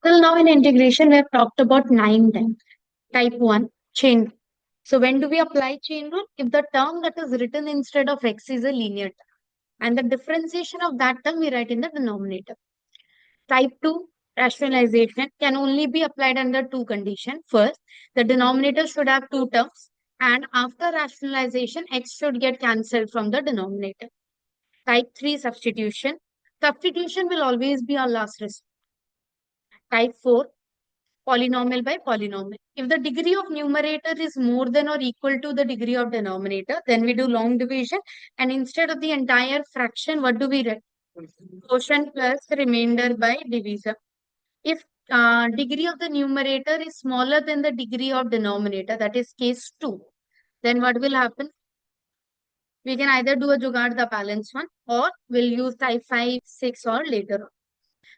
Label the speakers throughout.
Speaker 1: Till now in integration, we have talked about 9 types. Type 1, chain rule. So when do we apply chain rule? If the term that is written instead of x is a linear term, and the differentiation of that term we write in the denominator. Type 2, rationalization can only be applied under two conditions. First, the denominator should have two terms, and after rationalization, x should get cancelled from the denominator. Type 3, substitution. Substitution will always be our last resort. Type 4, polynomial by polynomial. If the degree of numerator is more than or equal to the degree of denominator, then we do long division. And instead of the entire fraction, what do we write? Quotient plus remainder by divisor. If degree of the numerator is smaller than the degree of denominator, that is case 2, then what will happen? We can either do a jugaad, the balance one, or we'll use type 5, 6 or later on.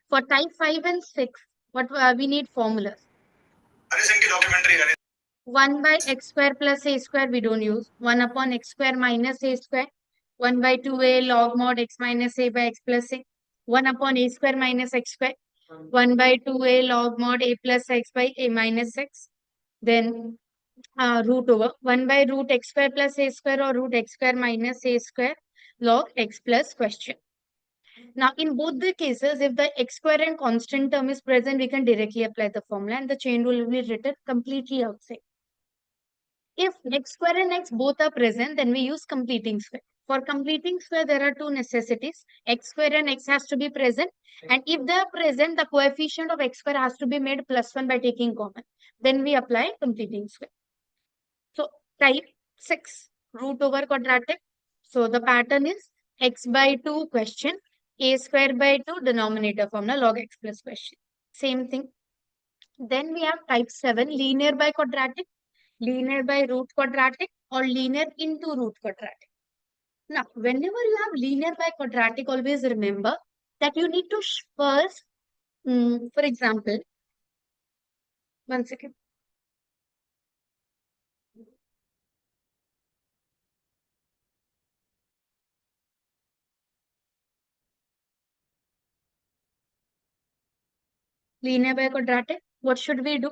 Speaker 1: For type 5 and 6, what we need formulas. 1 by x square plus a square we don't use. 1 upon x square minus a square. 1 by 2a log mod x minus a by x plus a. 1 upon a square minus x square. 1 by 2a log mod a plus x by a minus x. Then root over 1 by root x square plus a square or root x square minus a square log x plus question. Now, in both the cases, if the x square and constant term is present, we can directly apply the formula and the chain rule will be written completely outside. If x square and x both are present, then we use completing square. For completing square, there are two necessities. X square and x has to be present. And if they are present, the coefficient of x square has to be made plus 1 by taking common. Then we apply completing square. So type 6, root over quadratic. So the pattern is x by 2 question, a square by 2 denominator formula log x plus question. Same thing. Then we have type 7, linear by quadratic, linear by root quadratic, or linear into root quadratic. Now, whenever you have linear by quadratic, always remember that you need to first, for example, one second. Linear by quadratic, what should we do?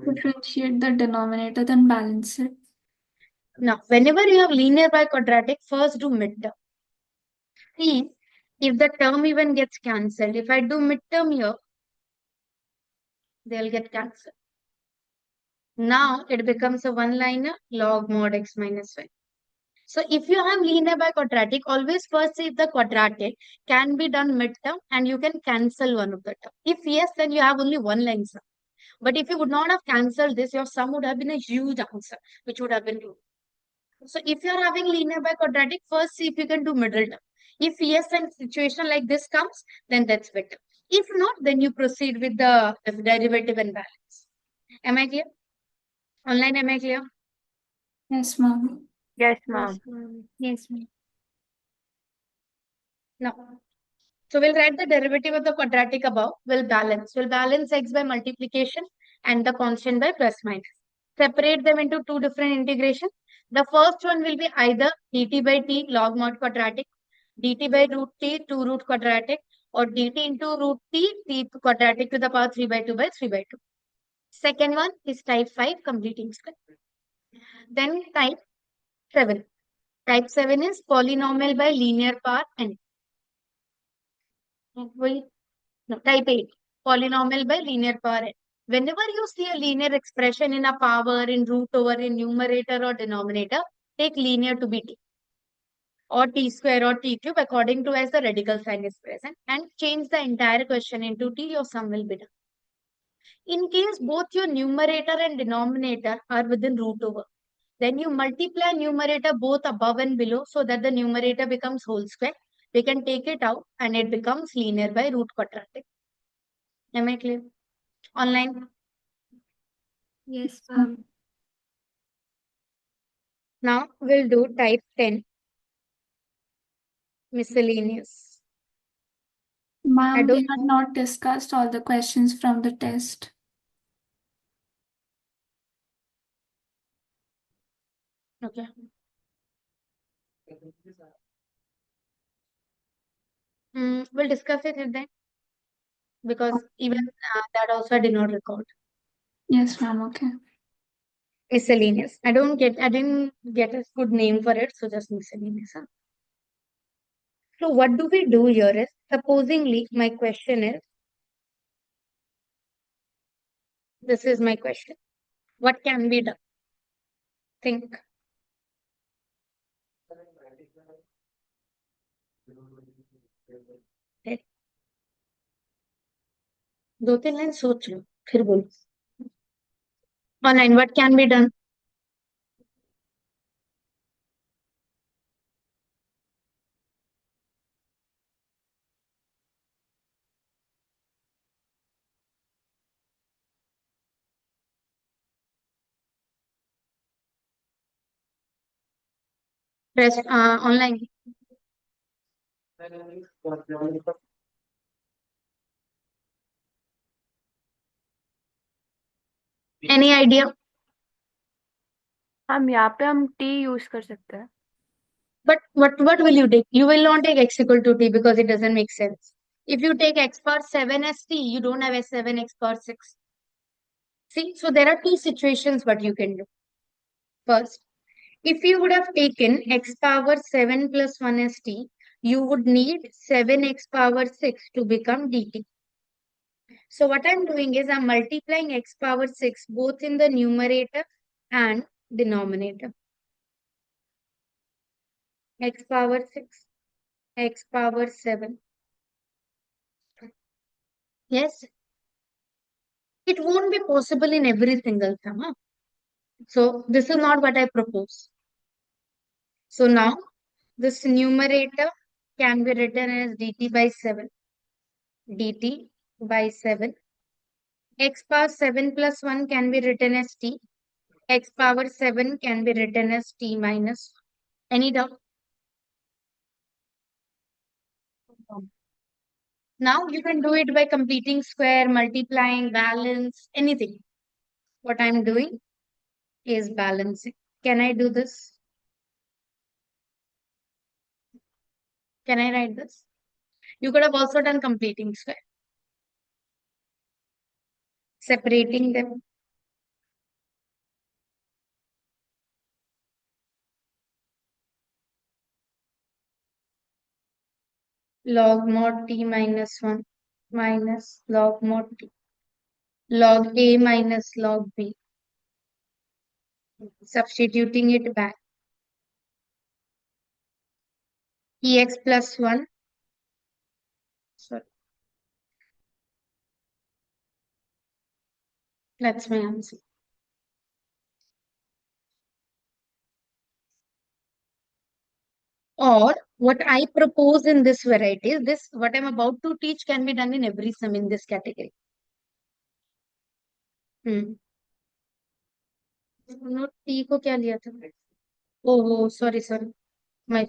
Speaker 2: Differentiate the denominator, then balance it.
Speaker 1: Now, whenever you have linear by quadratic, first do midterm. See if the term even gets cancelled. If I do midterm here, they'll get cancelled. Now it becomes a one-liner log mod x minus y. So if you have linear by quadratic, always first see if the quadratic can be done midterm and you can cancel one of the term. If yes, then you have only one line sum. But if you would not have cancelled this, your sum would have been a huge answer, which would have been 2. So if you are having linear by quadratic, first see if you can do middle term. If yes, and situation like this comes, then that's better. If not, then you proceed with the derivative and balance. Am I clear? Online, am I clear?
Speaker 2: Yes, ma'am.
Speaker 3: Yes, ma'am.
Speaker 2: Yes, ma'am.
Speaker 1: No. So we'll write the derivative of the quadratic above. We'll balance. We'll balance x by multiplication and the constant by plus minus. Separate them into two different integrations. The first one will be either dt by t log mod quadratic, dt by root t 2 root quadratic, or dt into root t quadratic to the power 3 by 2 by 3 by 2. Second one is type 5 completing square. Then type 7. Type 7 is polynomial by linear power n. No, type 8, polynomial by linear power n. Whenever you see a linear expression in a power, in root over, in numerator or denominator, take linear to be t or t square or t cube according to as the radical sign is present and change the entire question into t, your sum will be done. In case both your numerator and denominator are within root over, then you multiply numerator both above and below so that the numerator becomes whole square. We can take it out and it becomes linear by root quadratic. Am I clear? Online?
Speaker 2: Yes, ma'am.
Speaker 1: Now we'll do type 10, miscellaneous.
Speaker 2: Ma'am, we
Speaker 1: don't
Speaker 2: had not discussed all the questions from the test.
Speaker 1: Okay. We'll discuss it at then because even that also I did not record.
Speaker 2: Yes, ma'am. Okay.
Speaker 1: Miscellaneous. I didn't get a good name for it, so just miscellaneous. Huh? So what do we do here is, supposingly, my question is, this is my question. What can be done? Think. ठीक? दो तीन line सोच लो फिर बोलो online what can be done rest online any idea
Speaker 3: हम यहाँ पे हम टी यूज कर सकते हैं.
Speaker 1: but what will you take? You will not take x equal to t because it doesn't make sense. If you take x power 7 as t, you don't have a 7x power 6. See, so there are two situations what you can do. First, if you would have taken x power 7 plus 1 as t, you would need 7x power 6 to become dt. So what I'm doing is I'm multiplying x power 6 both in the numerator and denominator. X power 6, x power 7. Yes, it won't be possible in every single sum. Huh? So this is not what I propose. So now this numerator can be written as dt by 7. dt by 7. X power 7 plus 1 can be written as t. X power 7 can be written as t minus 1. Any doubt? Now you can do it by completing square, multiplying, balance, anything. What I'm doing is balancing. Can I do this? Can I write this? You could have also done completing square. Separating them. Log mod t minus 1 minus log mod t. Log a minus log b. Substituting it back. Ex plus 1. Sorry. That's my answer. Or what I propose in this variety is this, what I'm about to teach can be done in every sum in this category. Note T को क्या लिया था oh sorry sorry my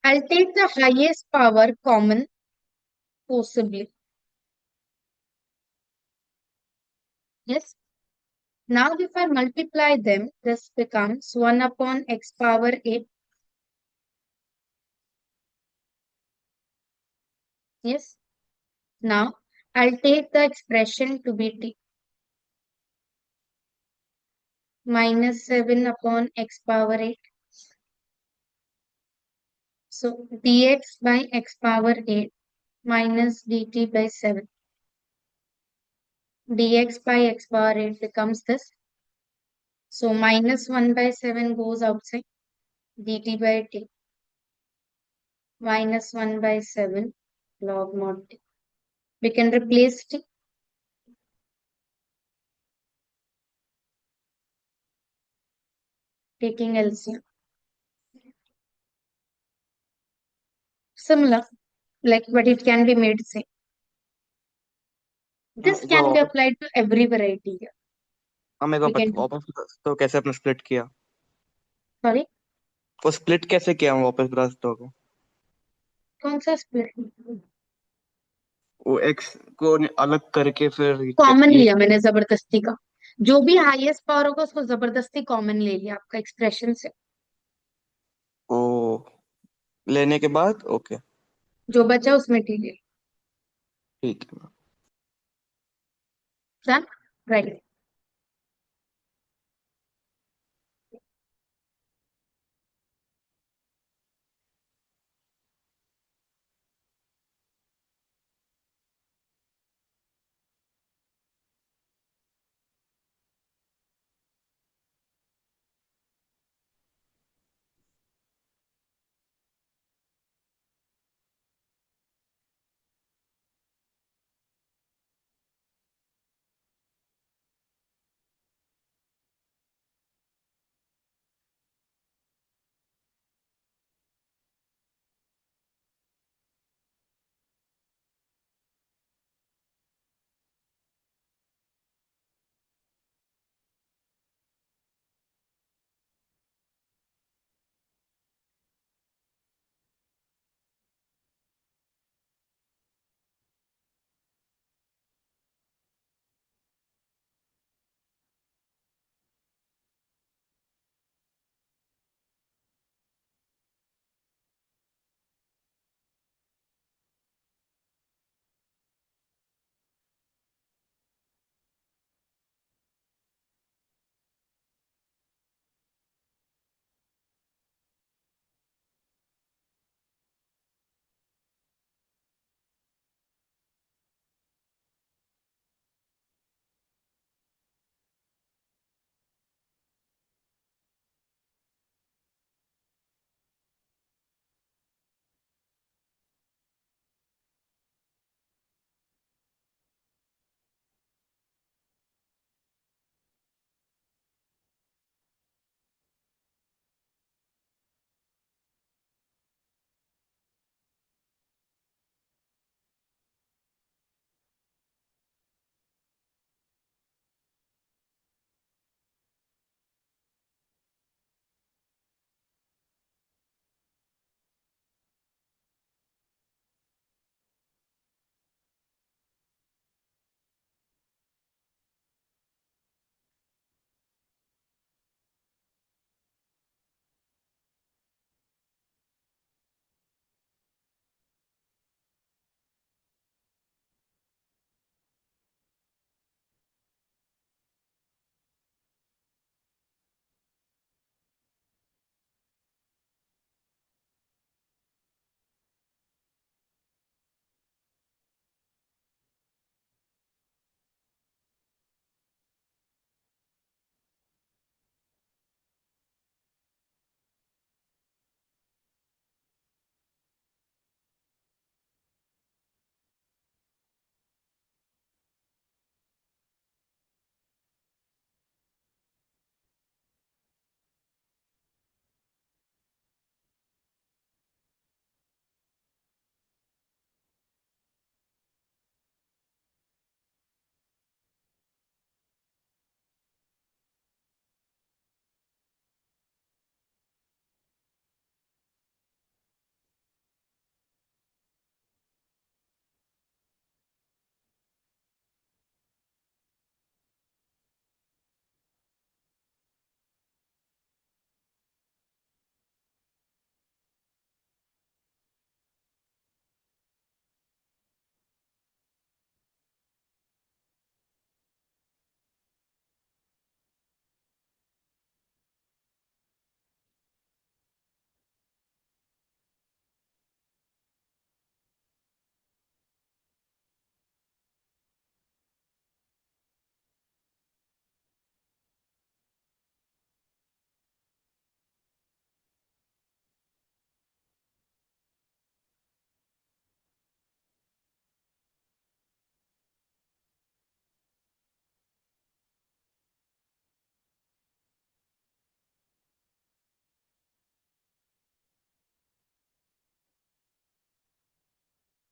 Speaker 1: I'll take the highest power common possibly. Yes. Now if I multiply them, this becomes 1 upon x power 8. Yes. Now I'll take the expression to be t minus 7 upon x power 8. So dx by x power 8 minus dt by 7. Dx by x power 8 becomes this. So minus 1 by 7 goes outside. Dt by t minus 1 by 7 log mod t. We can replace t. Taking LCM. Similar, like but it can be made same. This
Speaker 4: एक बार
Speaker 1: can be
Speaker 4: वापस
Speaker 1: applied to every variety here.
Speaker 4: हम एक बार
Speaker 1: We can do.
Speaker 4: वापस तो कैसे आपने split किया
Speaker 1: Sorry,
Speaker 4: वो स्प्लिट कैसे किया हम वापस बता सकते हो
Speaker 1: कौन सा split?
Speaker 4: वो एक्स को अलग करके फिर
Speaker 1: कॉमन
Speaker 4: ये
Speaker 1: लिया मैंने जबरदस्ती का जो भी हाईएस्ट पावर होगा उसको जबरदस्ती कॉमन ले लिया आपका एक्सप्रेशन से।
Speaker 4: ओ, लेने के बाद ओके।
Speaker 1: जो बचा उसमें ठीक है।
Speaker 4: ठीक है मैम।
Speaker 1: डन। राइट।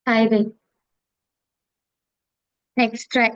Speaker 1: आई गई। Next try.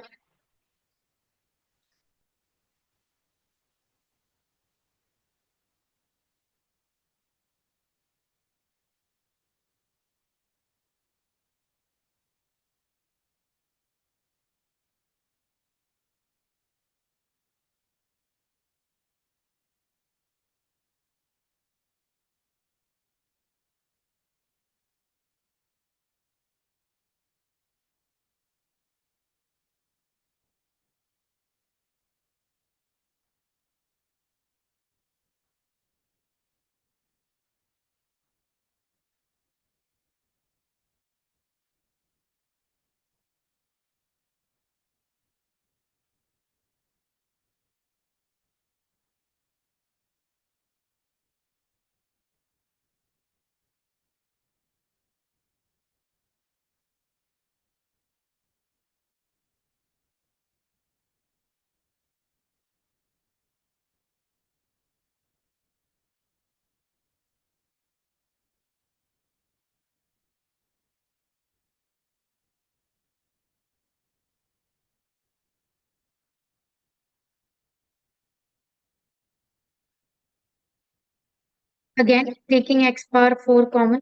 Speaker 1: Again, taking x power 4 common.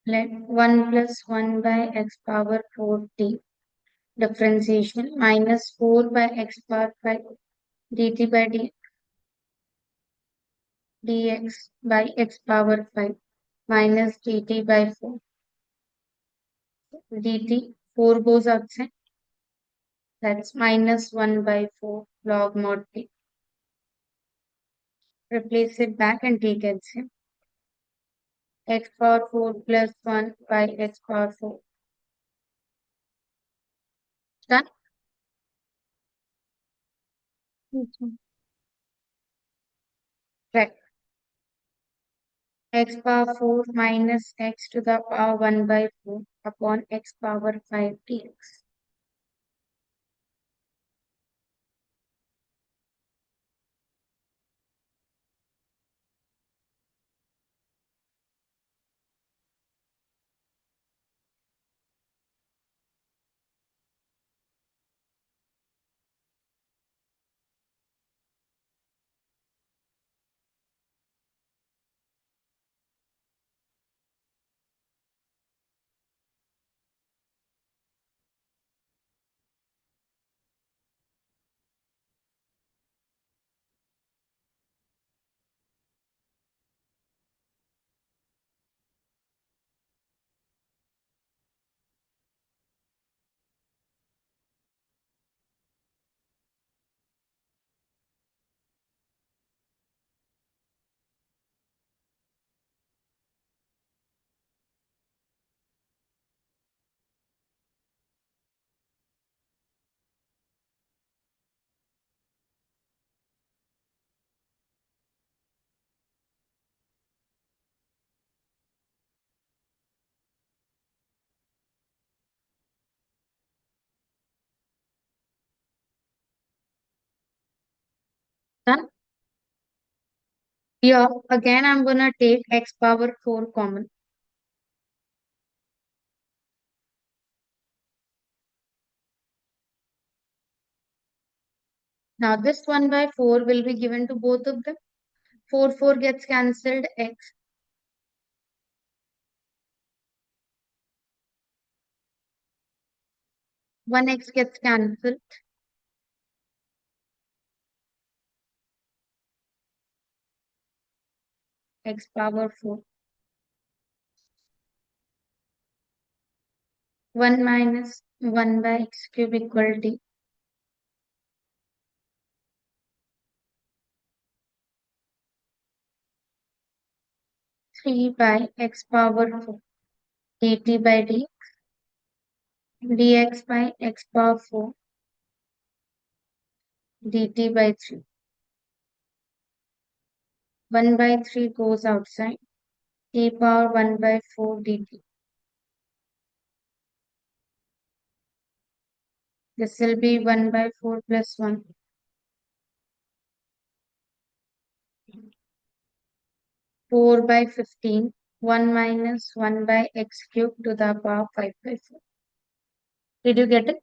Speaker 1: Let 1 plus 1 by x power 4t differentiation minus 4 by x power 5 dt by dx by x power 5 minus dt by 4 dt. 4 goes outside. That's minus 1 by 4 log mod t. Replace it back and take LCM. X power 4 plus 1 by x power 4. Done?
Speaker 3: Yes, ma'am.
Speaker 1: Right. X power 4 minus x to the power 1 by 4 upon x power 5 dx. Done? Here, again, I'm going to take x power 4 common. Now, this 1 by 4 will be given to both of them. 4 gets cancelled, x. 1x gets cancelled. X power 4. 1 minus 1 by x cube equal to 3 by x power 4 dt by dx by x power 4 dt by 3. 1 by 3 goes outside. T power 1 by 4 dt. This will be 1 by 4 plus 1. 4 by 15. 1 minus 1 by x cubed to the power 5 by 4. Did you get it?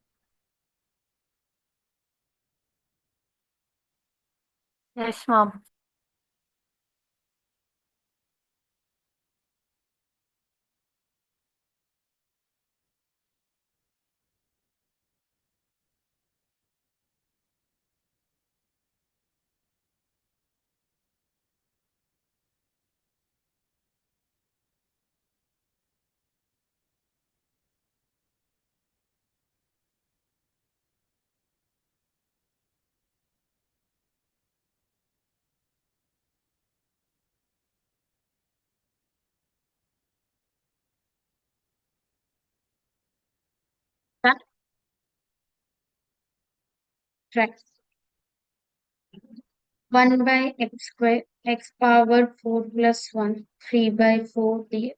Speaker 3: Yes, ma'am.
Speaker 1: Done? Right. 1 by x square, x power 4 plus 1, 3 by 4 dx.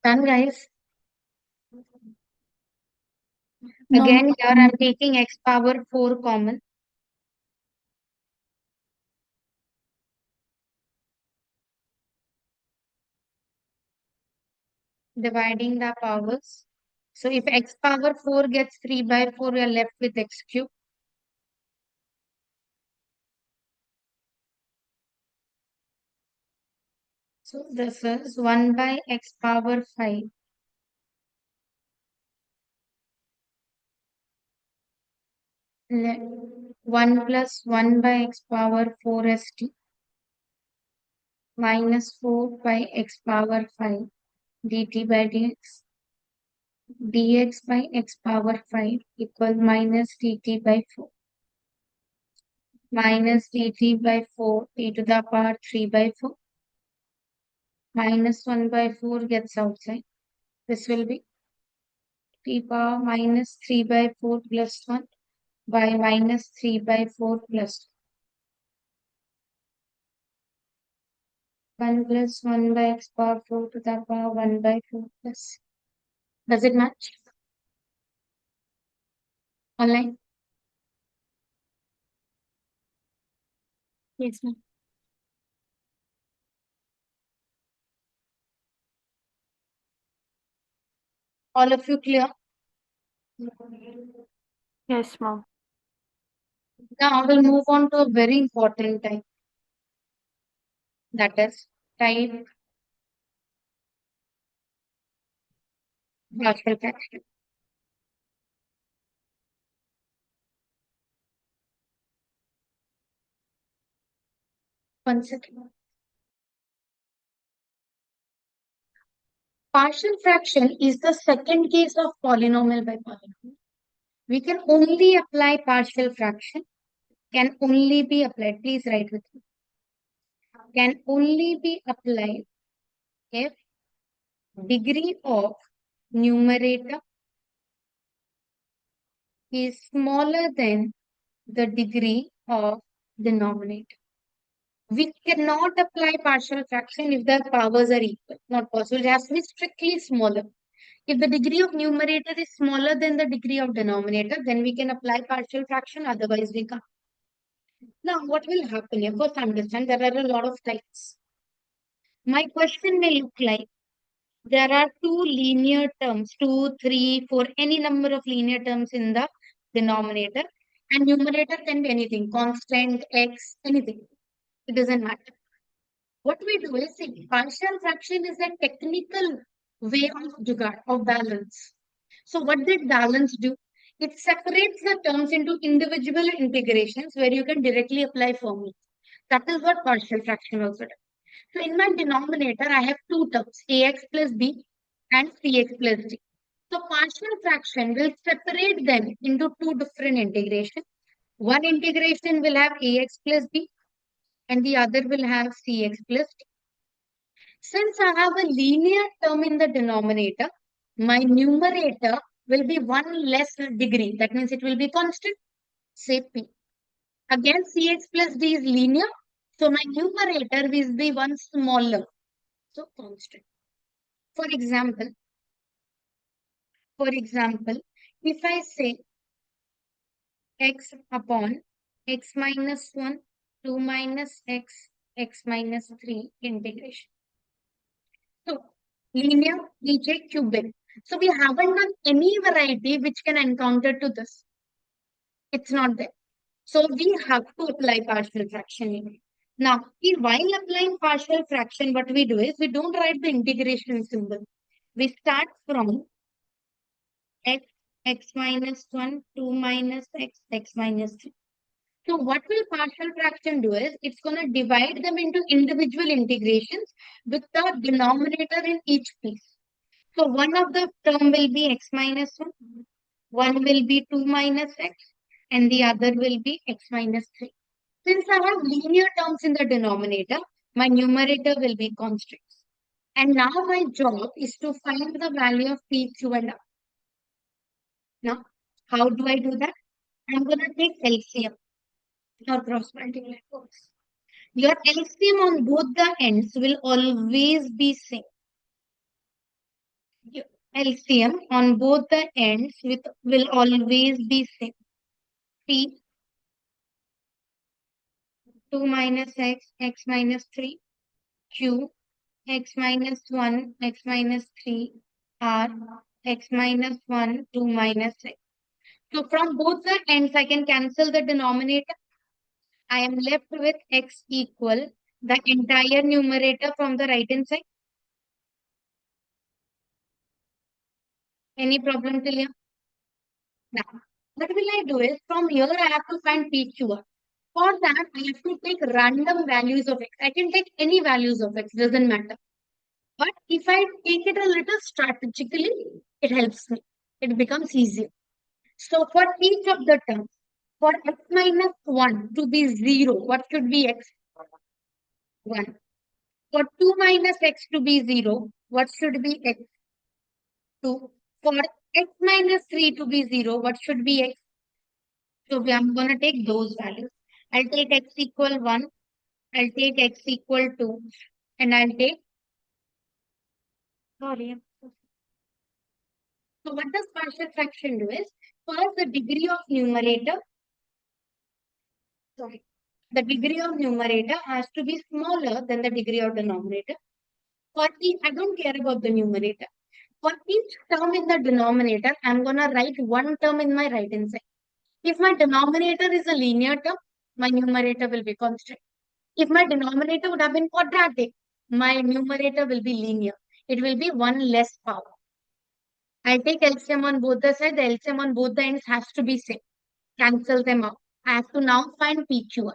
Speaker 1: Done, guys.
Speaker 2: No,
Speaker 1: Again, here I'm taking x power 4 common. Dividing the powers. So if x power 4 gets 3 by 4, we are left with x cube. So this is 1 by x power 5. Le- 1 plus 1 by x power 4 st minus 4 by x power 5 dt by dx by x power 5 equal minus dt by 4 minus dt by 4 e to the power 3 by 4 minus 1 by 4 gets outside. This will be t power minus 3 by 4 plus 1 by minus 3 by 4 plus 1 plus 1 by x power 4 to the power 1 by 4 plus. Does it match? Online?
Speaker 3: Yes, ma'am.
Speaker 1: All of you clear?
Speaker 3: Yes, ma'am.
Speaker 1: Now we'll move on to a very important type. That is type partial fraction. One second. Partial fraction is the second case of polynomial by polynomial. We can only apply partial fraction, can only be applied, please write with me, can only be applied if degree of numerator is smaller than the degree of denominator. We cannot apply partial fraction if the powers are equal. Not possible. It has to be strictly smaller. If the degree of numerator is smaller than the degree of denominator, then we can apply partial fraction. Otherwise, we can't. Now, what will happen here? First, understand there are a lot of types. My question may look like there are two linear terms, 2, 3, 4, any number of linear terms in the denominator, and numerator can be anything, constant, x, anything. It doesn't matter. What we do is, see, partial fraction is a technical way of jugaad, of balance. So what did balance do? It separates the terms into individual integrations where you can directly apply formulas. That is what partial fraction also does. So in my denominator, I have two terms, ax plus b and cx plus d. So partial fraction will separate them into two different integrations. One integration will have ax plus b and the other will have cx plus d. Since I have a linear term in the denominator, my numerator will be one less degree. That means it will be constant, say p. Again, cx plus d is linear. So my numerator will be one smaller. So constant. For example, if I say x upon x minus 1, 2 minus x, x minus 3 integration. So linear, we take cubic. So we haven't done any variety which can encounter to this. It's not there. So we have to apply partial fraction here. Now, while applying partial fraction, what we do is we don't write the integration symbol. We start from x, x minus 1, 2 minus x, x minus 3. So what will partial fraction do is it's going to divide them into individual integrations with the denominator in each piece. So one of the term will be x minus 1, one will be 2 minus x, and the other will be x minus 3. Since I have linear terms in the denominator, my numerator will be constants. And now my job is to find the value of p, q, and r. Now, how do I do that? I'm going to take LCM or cross multiply both. Your LCM on both the ends will always be same. LCM on both the ends will always be same. P 2 minus x, x minus 3, Q, x minus 1, x minus 3, R, x minus 1, 2 minus x. So from both the ends, I can cancel the denominator. I am left with x equal the entire numerator from the right hand side. Any problem till here? Now, what will I do is from here I have to find PQ. For that, I have to take random values of x. I can take any values of x, doesn't matter. But if I take it a little strategically, it helps me. It becomes easier. So for each of the terms, for x minus 1 to be 0, what should be x? 1. For 2 minus x to be 0, what should be x? 2. For x minus 3 to be 0, what should be x? So I'm going to take those values. I'll take x equal 1. I'll take x equal 2. And I'll take, sorry. So what does partial fraction do is, first the degree of numerator, sorry, the degree of numerator has to be smaller than the degree of denominator. For each, I don't care about the numerator. For each term in the denominator, I'm going to write one term in my right hand side. If my denominator is a linear term, my numerator will be constant. If my denominator would have been quadratic, my numerator will be linear. It will be one less power. I'll take LCM on both the sides. The LCM on both the ends has to be same. Cancel them out. I have to now find PQ.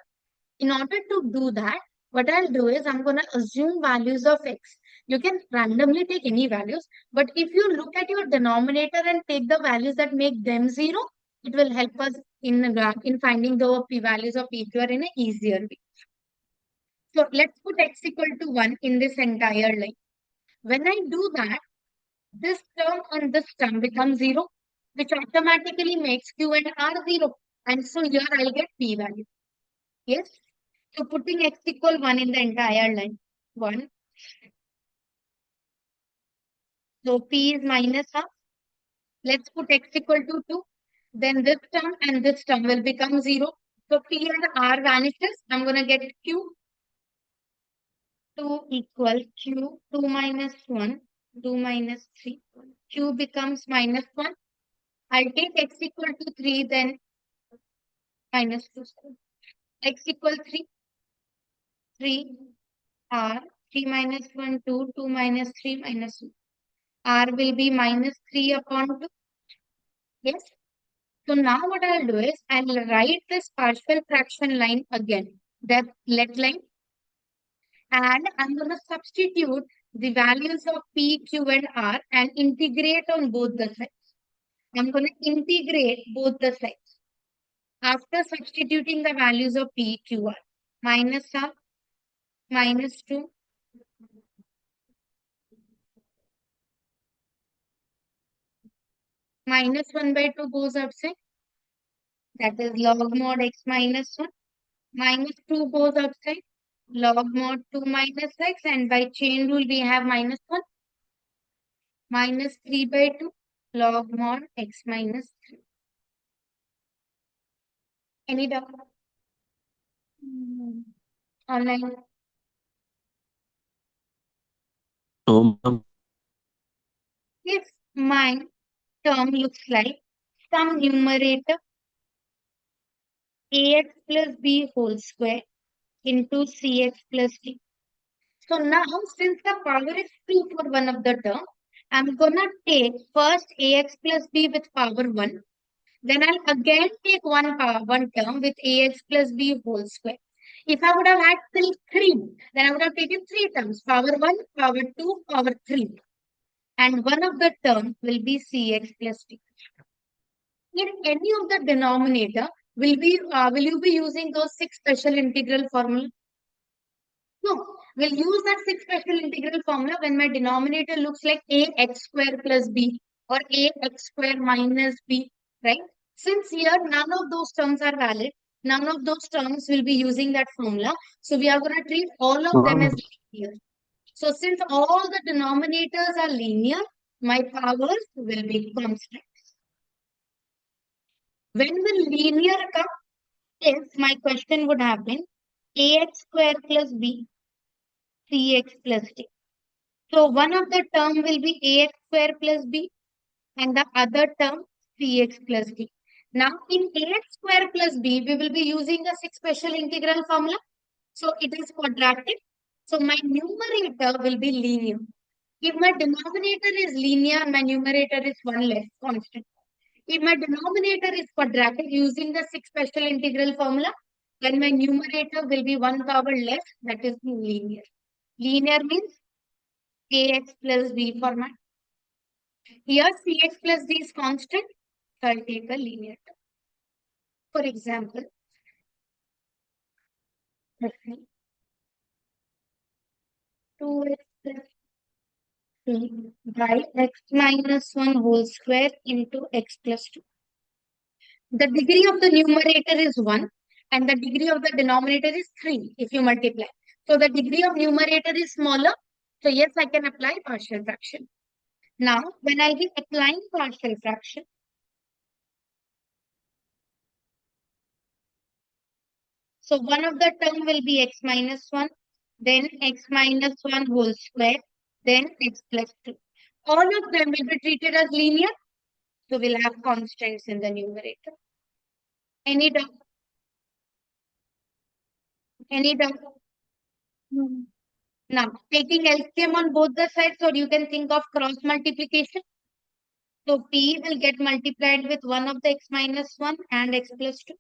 Speaker 1: In order to do that, what I'll do is I'm going to assume values of x. You can randomly take any values, but if you look at your denominator and take the values that make them 0, it will help us in finding the p values of PQ in an easier way. So let's put x equal to 1 in this entire line. When I do that, this term and this term becomes 0, which automatically makes Q and R 0. And so here I'll get P value. Yes? So putting x equal 1 in the entire line. 1. So P is minus half. Let's put x equal to 2. Then this term and this term will become 0. So P and R vanishes. I'm going to get Q. 2 equal Q. 2 minus 1. 2 minus 3. Q becomes minus 1. I'll take x equal to 3, then minus 2 square. X equal 3. 3 R. 3 minus 1, 2. 2 minus 3 minus 2. R will be minus 3 upon 2. Yes. So now what I'll do is I'll write this partial fraction line again. That let line. And I'm going to substitute the values of P, Q, and R and integrate on both the sides. I'm going to integrate both the sides. After substituting the values of P, Q, R, minus half, minus 2, minus 1 by 2 goes outside. That is log mod x minus 1. Minus 2 goes outside. Log mod 2 minus x. And by chain rule, we have minus 1. Minus 3 by 2. Log mod x minus 3. Any doubt? Online.
Speaker 4: So, ma'am,
Speaker 1: If my term looks like some numerator ax plus b whole square into cx plus d. So now, since the power is 2 for one of the term, I'm gonna take first ax plus b with power 1. Then I'll again take one term with ax plus b whole square. If I would have had till 3, then I would have taken 3 terms, power 1, power 2, power 3. And one of the terms will be cx plus d. In any of the denominator, will you be using those 6 special integral formula? No, we'll use that 6 special integral formula when my denominator looks like ax square plus b or ax square minus b, right? Since here none of those terms are valid, none of those terms will be using that formula. So we are going to treat all of them as linear. So since all the denominators are linear, My powers will be constant. When will linear come? If my question would have been ax square plus b, cx plus d. So one of the term will be ax square plus b and the other term cx plus d. Now in ax square plus b, we will be using the six special integral formula. So it is quadratic. So my numerator will be linear. If my denominator is linear, my numerator is one less constant. If my denominator is quadratic using the six special integral formula, then my numerator will be one power less, that is linear. Linear means ax plus b format. Here cx plus d is constant, so I'll take a linear term. For example, let's see, 2x plus 3 by x minus 1 whole square into x plus 2. The degree of the numerator is 1 and the degree of the denominator is 3 if you multiply. So the degree of numerator is smaller. So yes, I can apply partial fraction. Now, when I'll be applying partial fraction, so one of the term will be x minus 1, then x minus 1 whole square, then x plus 2. All of them will be treated as linear. So we'll have constants in the numerator. Any doubt? Any doubt?
Speaker 3: Hmm.
Speaker 1: Now, taking LCM on both the sides, or you can think of cross multiplication. So P will get multiplied with 1 of the x minus 1 and x plus 2.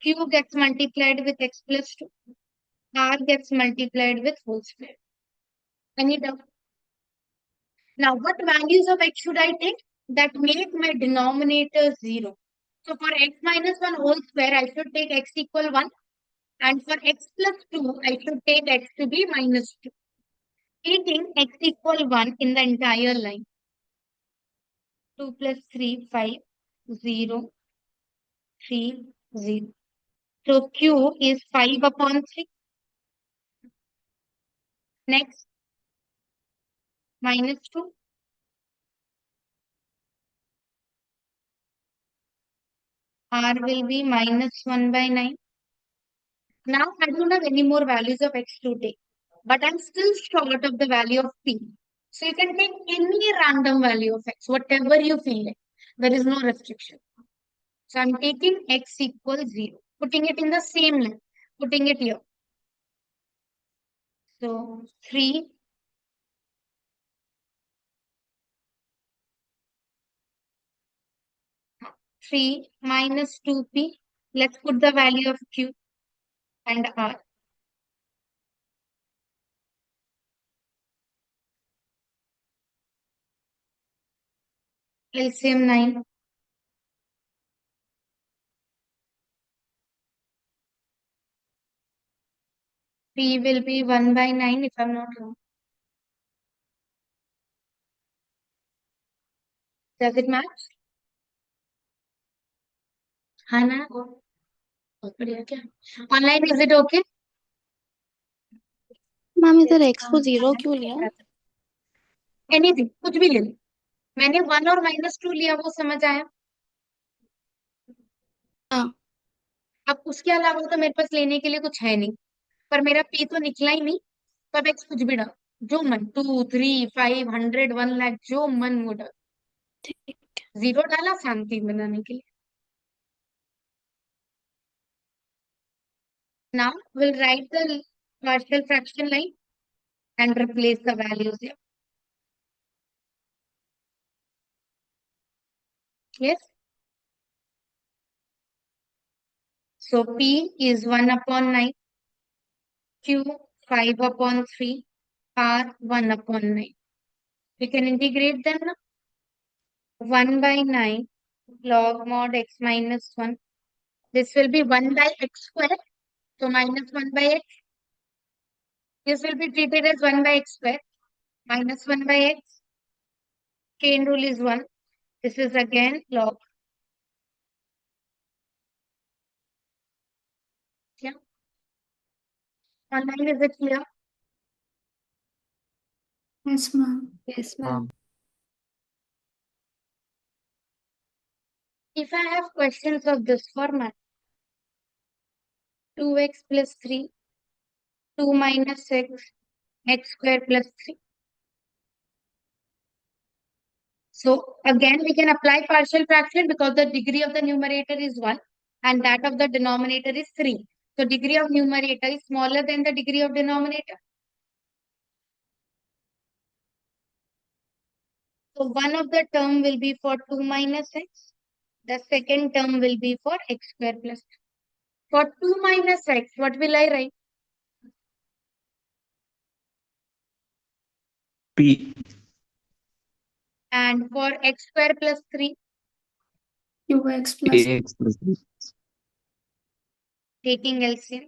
Speaker 1: Q gets multiplied with x plus 2. R gets multiplied with whole square. Any doubt? Now, what values of x should I take that make my denominator 0? So for x minus 1 whole square, I should take x equal 1. And for x plus 2, I should take x to be minus 2. Taking x equal 1 in the entire line. 2 plus 3, 5, 0, 3, 0. So Q is 5 upon 3. Next, minus 2. R will be minus 1 by 9. Now I don't have any more values of x to take, but I'm still short of the value of p. So you can take any random value of x, whatever you feel like. There is no restriction. So I'm taking x equals 0, putting it in the same line, putting it here. So 3, minus 2p. Let's put the value of q and r. LCM 9. P will be 1 by 9 if I'm not wrong. Does it match? हाँ ना? बहुत बढ़िया क्या? Online is it okay?
Speaker 5: Ma'am इधर x को 0 क्यों लिया?
Speaker 1: Anything, कुछ भी ले लो. मैंने 1 और minus 2 लिया, वो समझ आया?
Speaker 5: हाँ.
Speaker 1: अब उसके अलावा तो मेरे पास लेने के लिए कुछ है नहीं, पर मेरा P तो निकला ही नहीं. तब x कुछ भी डाल, जो मन, 2, 3, 5, 100, 1 लाख, जो मन वो डाल.
Speaker 5: ठीक.
Speaker 1: 0 डाला शांति बनाने के लिए. Now we'll write the partial fraction line and replace the values here. Yes. So P is 1 upon 9, Q 5 upon 3, R 1 upon 9. We can integrate them now. 1 by 9 log mod x minus 1. This will be 1 by x square. So minus 1 by x. This will be treated as 1 by x square. Minus 1 by x. Chain rule is 1. This is again log. Yeah. Online is it clear?
Speaker 2: Yes, ma'am.
Speaker 3: Yes, ma'am.
Speaker 1: If I have questions of this format, 2x plus 3, 2 minus x square plus 3. So again, we can apply partial fraction because the degree of the numerator is 1 and that of the denominator is 3. So degree of numerator is smaller than the degree of denominator. So one of the term will be for 2 minus x. The second term will be for x square plus 3. For 2 minus x, what will I write?
Speaker 4: P.
Speaker 1: And for x square plus 3,
Speaker 2: QX plus
Speaker 4: AX plus B.
Speaker 1: taking LCM.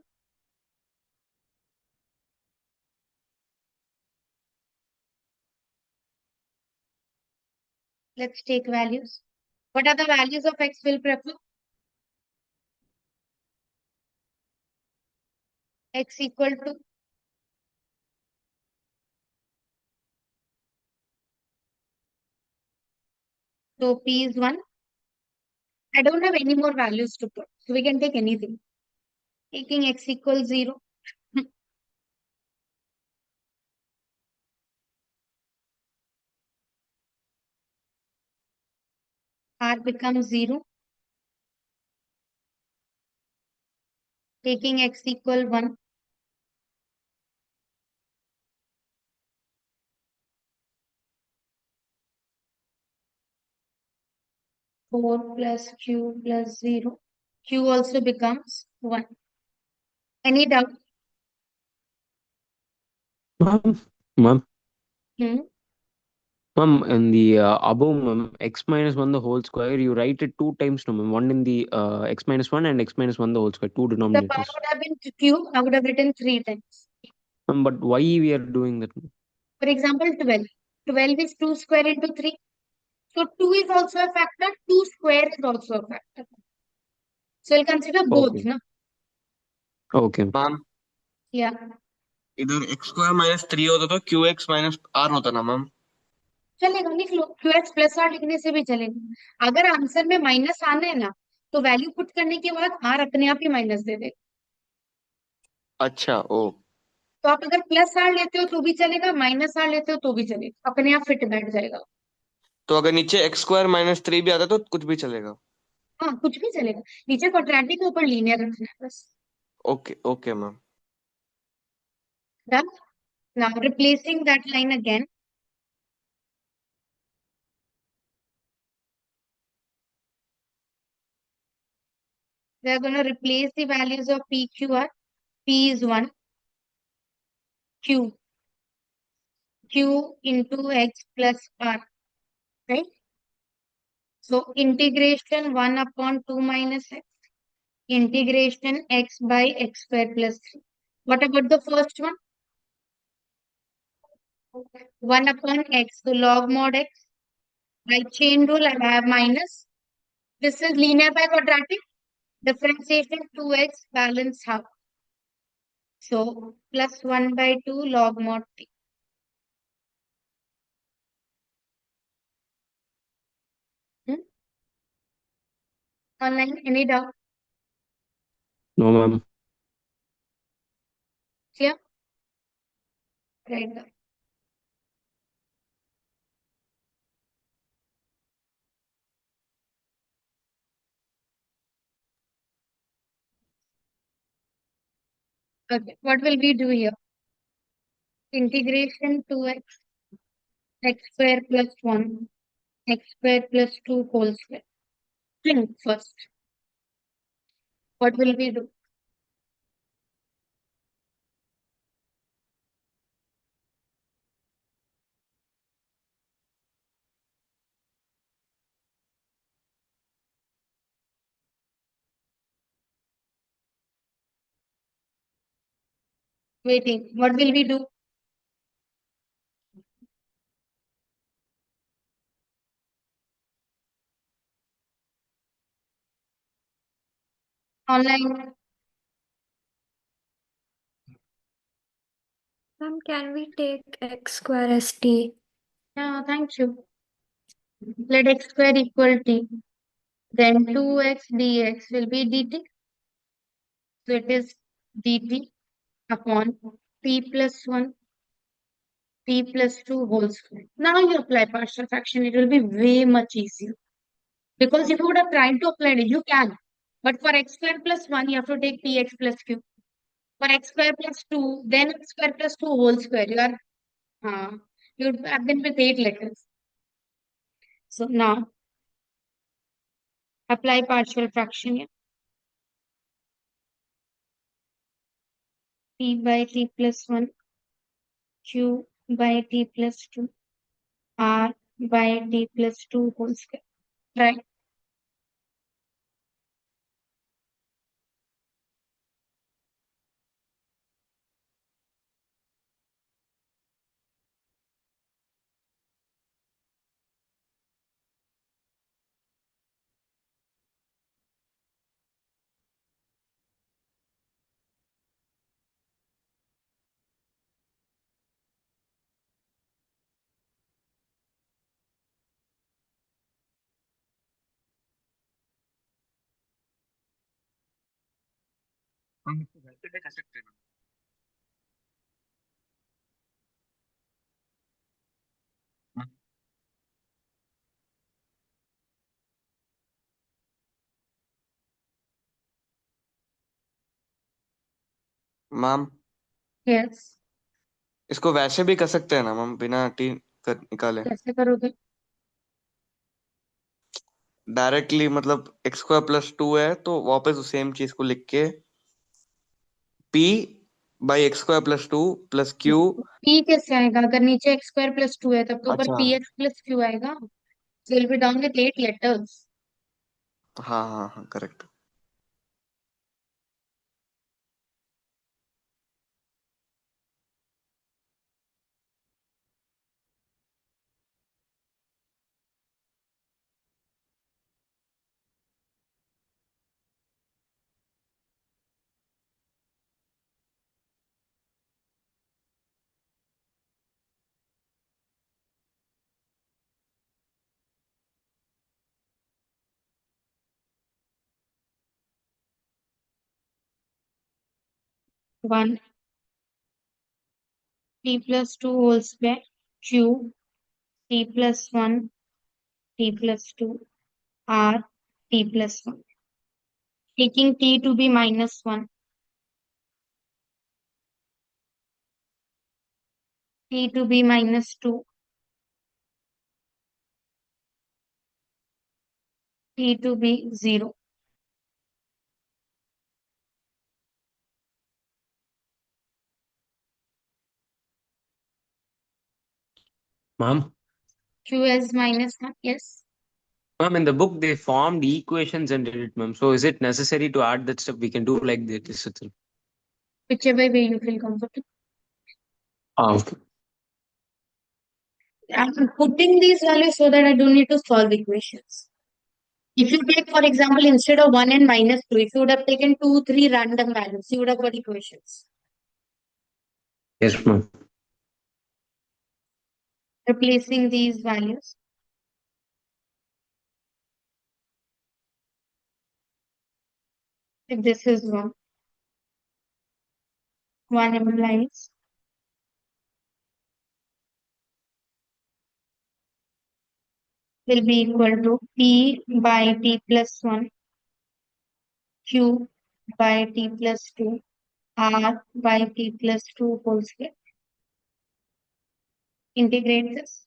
Speaker 1: Let's take values. What are the values of x will prefer? X equal to so P is 1. I don't have any more values to put. So we can take anything. Taking x equals 0. R becomes 0. Taking x equal 1. Four plus q plus 0. Q also becomes 1. Any doubt?
Speaker 4: Ma'am, ma'am,
Speaker 1: Hmm?
Speaker 4: ma'am, in the above, ma'am, x minus 1 the whole square, you write it two times, no, ma'am. One in the x minus 1 and x minus 1 the whole square, two
Speaker 1: The power
Speaker 4: denominators.
Speaker 1: would have been q. I would have written 3 times.
Speaker 4: Ma'am, but why we are doing that, ma'am?
Speaker 1: For example, 12. 12 is 2 square into 3. So 2 is also a factor. 2 square is also a factor. So we'll consider both.
Speaker 4: Okay.
Speaker 1: No?
Speaker 4: Okay.
Speaker 3: Ma'am
Speaker 1: Yeah.
Speaker 3: इधर x square minus 3 होता तो Q x minus are होता ना ma'am.
Speaker 1: चलेगा, लिख लो. Q x plus are लिखने से भी चलेगा. अगर आंसर में माइनस आना है ना, तो वैल्यू पुट करने के बाद आर अपने आप ही माइनस दे दे.
Speaker 3: अच्छा ओ.
Speaker 1: तो आप अगर प्लस आर लेते हो तो भी चलेगा, माइनस आर लेते हो तो भी चलेगा, अपने आप फिट बैठ जाएगा.
Speaker 3: तो अगर नीचे एक्स स्क्वायर माइनस 3 भी आता तो कुछ भी चलेगा.
Speaker 1: हाँ, कुछ भी चलेगा. नीचे क्वाड्रेटिक के ऊपर लीनियर रखना है बस.
Speaker 3: Okay okay ma'am.
Speaker 1: Done. Now replacing that line again. We are going to replace the values of P, Q, R. P is 1. Q. Q into X plus R. Right? So integration 1 upon 2 minus X. Integration X by X square plus 3. What about the first one? 1 upon X. So log mod X. By chain rule, I have minus. This is linear by quadratic. Differentiation 2x balance half. So plus 1 by 2 log mod t. Hmm? Online, any doubt?
Speaker 4: No, ma'am.
Speaker 1: Clear? Right. Okay. What will we do here? Integration 2x, x square plus 1, x square plus 2 whole square. Think first. What will we do? Waiting. What will we do? Online.
Speaker 2: Ma'am, can we take x square as t?
Speaker 1: Yeah, thank you. Let x square equal t. Then 2x dx will be dt. So it is dt upon t plus 1, t plus 2 whole square. Now you apply partial fraction. It will be way much easier. Because if you would have tried to apply it, you can. But for x square plus 1, you have to take px plus q. For x square plus 2, then x square plus 2 whole square. You have been with 8 letters. So now apply partial fraction here. T by t plus 1, q by t plus 2, r by t plus 2 whole square. Right?
Speaker 3: हम इसको वैसे भी कर सकते हैं ना ma'am.
Speaker 1: Yes.
Speaker 3: इसको वैसे भी कर सकते हैं ना मैम, बिना टी कर निकाले
Speaker 1: कैसे करोगे?
Speaker 3: डायरेक्टली। मतलब एक्स स्क्वायर प्लस 2 है तो वापस उस सेम चीज को लिख के P by x square plus 2 plus Q.
Speaker 1: p कैसे आएगा? अगर नीचे x square plus 2 है तब तो ऊपर
Speaker 3: अच्छा,
Speaker 1: px plus q आएगा. So you'll be down with 8 letters.
Speaker 3: हाँ हाँ हाँ, correct.
Speaker 1: 1 t plus 2 whole square, q t plus 1 t plus 2, r t plus 1. Taking t to be minus 1, t to be minus 2, t to be 0.
Speaker 4: Ma'am,
Speaker 1: q is minus 1. Yes.
Speaker 4: ma'am, in the book they formed equations and did it, ma'am. So is it necessary to add that stuff? We can do like this itself.
Speaker 1: Whichever way you feel comfortable.
Speaker 4: Okay.
Speaker 1: I'm putting these values so that I don't need to solve equations. If you take, for example, instead of 1 and minus 2, if you would have taken 2, 3 random values, you would have got equations.
Speaker 4: Yes, ma'am.
Speaker 1: Replacing these values. If this is 1 implies will be equal to p by t plus 1, q by t plus 2, r by t plus 2 whole square. Integrate this.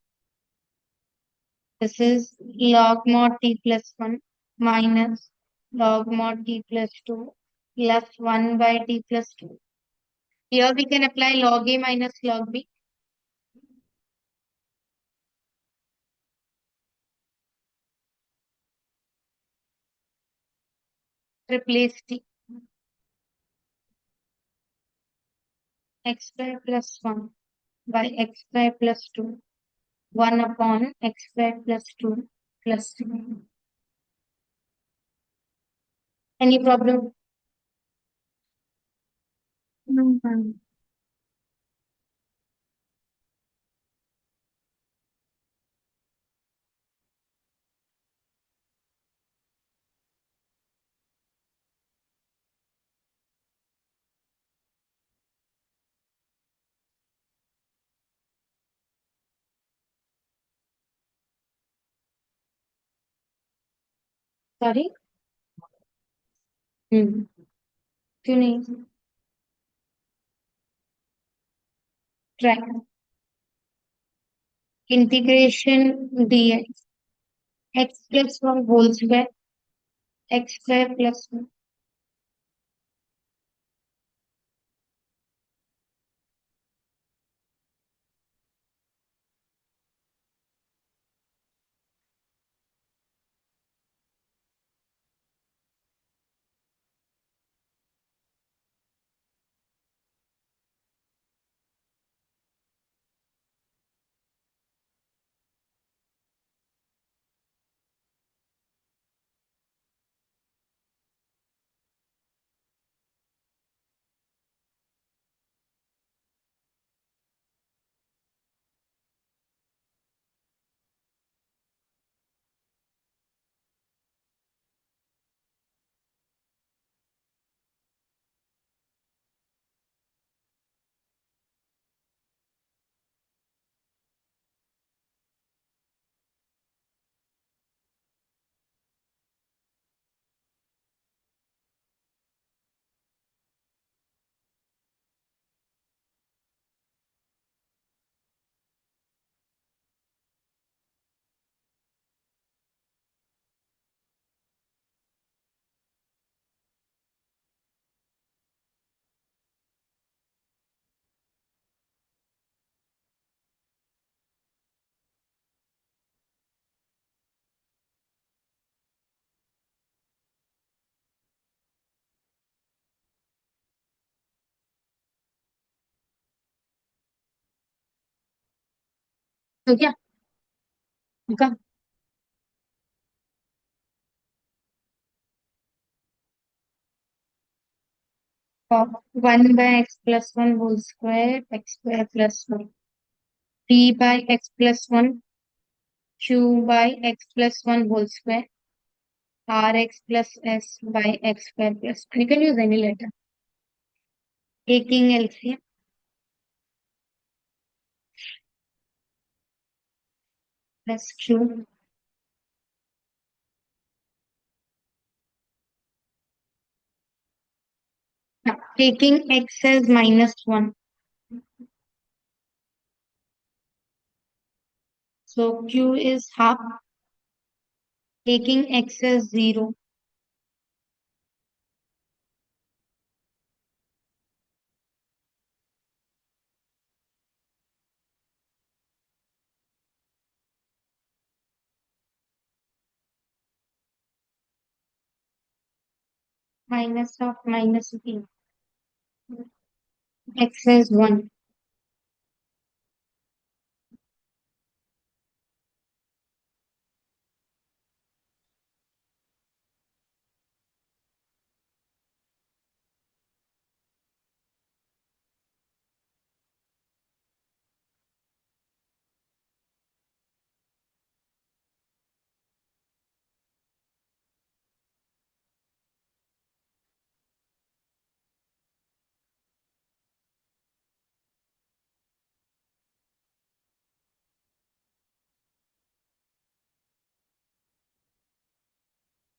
Speaker 1: This is log mod t plus 1 minus log mod t plus 2 plus 1 by t plus 2. Here we can apply log a minus log b. Replace t. X square plus 1 by x square plus 2. 1 upon x square plus 2 plus 2. Any problem? No, ma'am. Sorry. क्यों नहीं? Try integration dx x plus 1 whole square x square plus 1. तो क्या होगा? 1 by x plus 1 whole square x square plus 1 3 by x plus 1 q by x plus 1 whole square rx plus s by x square plus 1. You can use any letter. Taking LCM plus q. Taking x as -1. So q is half. Taking x as 0. Minus of minus b. X as 1.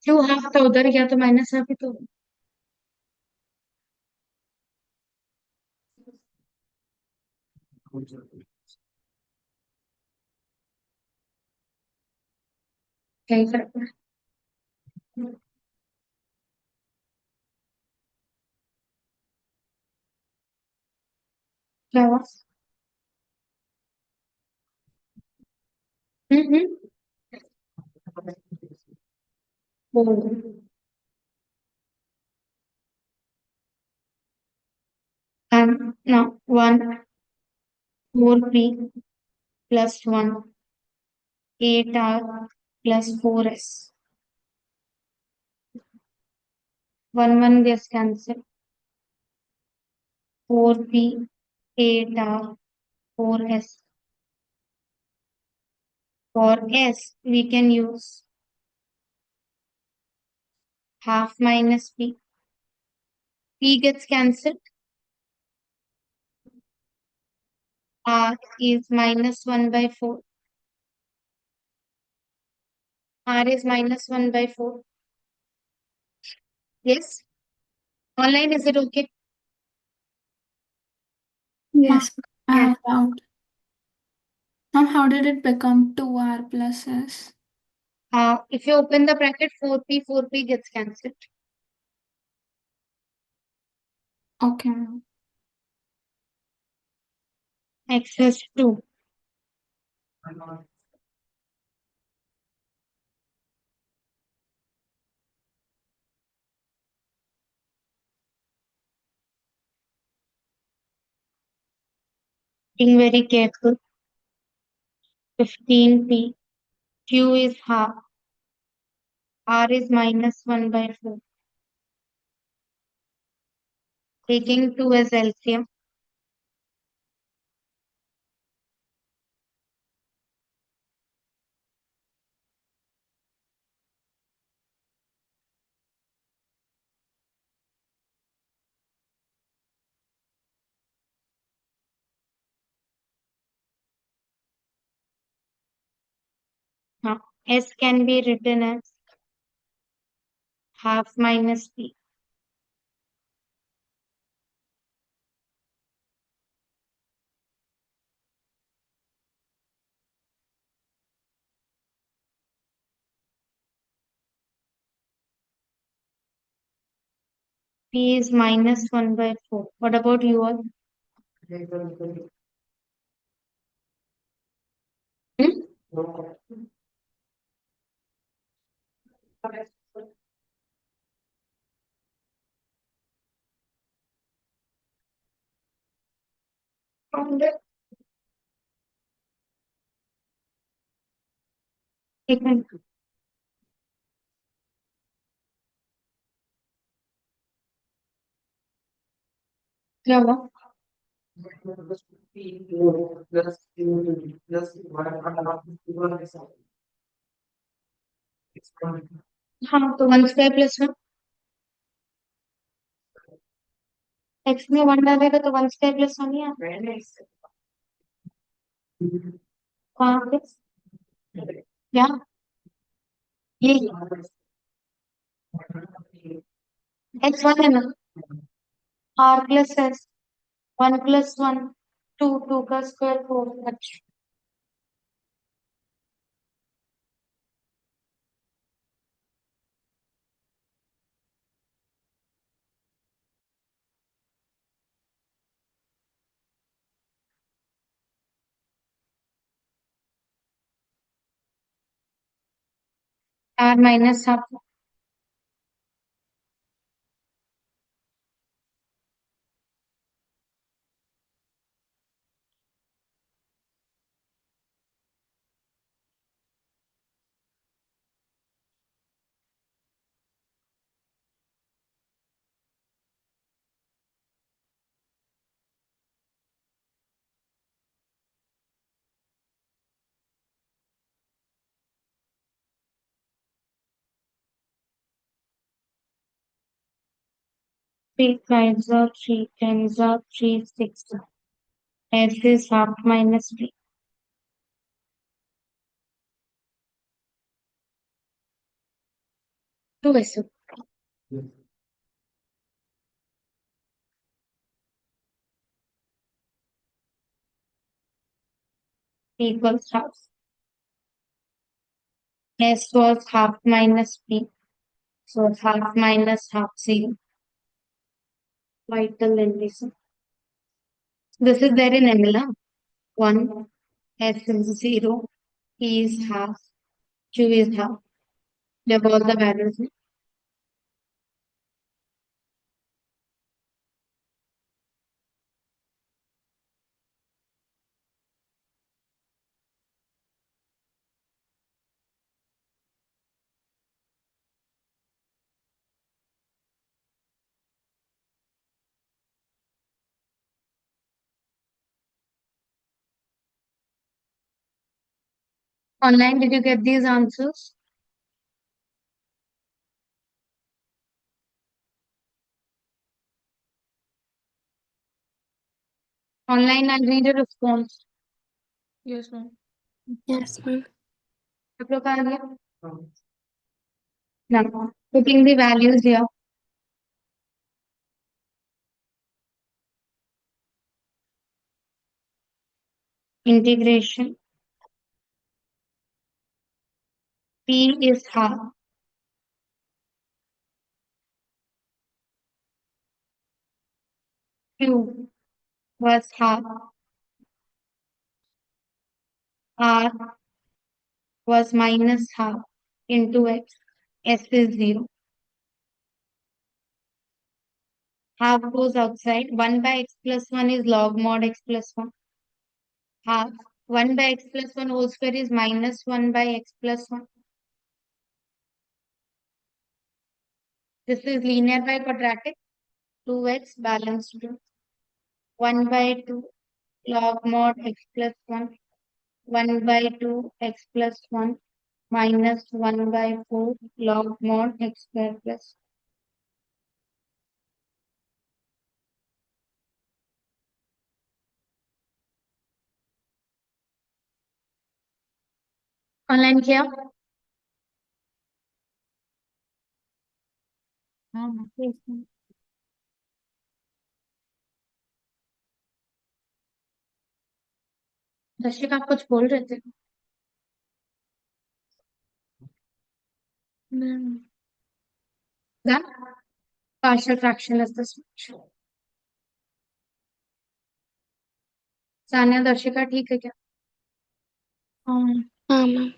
Speaker 1: q half था उधर गया तो minus half ही तो क्या ही फर्क पड़ा। क्या हुआ? हम्म। ओ, now 1 4p plus 1 8r plus 4s 1 gets cancelled 4p 8r 4s. For s we can use half minus p gets cancelled. R is -1/4. R is -1/4. Yes. Online, is it okay?
Speaker 2: Yes, I
Speaker 1: Yes.
Speaker 2: have doubt. Ma'am, how did it become 2r plus s?
Speaker 1: If you open the bracket, 4p gets cancelled.
Speaker 2: Okay, ma'am.
Speaker 1: X is 2. Being very careful. 15p. Q is half. R is minus 1 by 4. Taking 2 as LCM. Now, S can be written as half minus P. P is minus 1 by 4. What about you all? Hmm? एक minute क्या हुआ हाँ तो 1 square plus 1 x में 1 डालेगा तो 1 square plus 1 ही आता है कहाँ पे यहाँ ये एक्स 1 है ना आर प्लस एस 1 प्लस 1 2 2 का स्क्वायर 4 अच्छा are minus half three five are 3 tens are 3 6 s is half minus b 2 s equals half s was half minus b so half minus half 0 vital relation this is there in ML 1 s is 0 e is half q is half they have all the values online did you get these answers online I'll read a response
Speaker 2: Yes, ma'am.
Speaker 5: Yes, ma'am.
Speaker 1: आप लोग आ गया now putting the values here integration P is half. Q was half. R was minus half into X. S is 0. Half goes outside. 1 by X plus 1 is log mod X plus 1. Half 1 by X plus 1 whole square is minus 1 by X plus 1. This is linear by quadratic. 2X balanced 2. 1 by 2 log mod X plus 1. 1 by 2 X plus 1 minus 1 by 4 log mod X square plus. Online किया हाँ ठीक है। दर्शक आप कुछ बोल रहे थे Done? Partial fraction is this much. Sanya दर्शिका ठीक है क्या हाँ
Speaker 5: हाँ मैम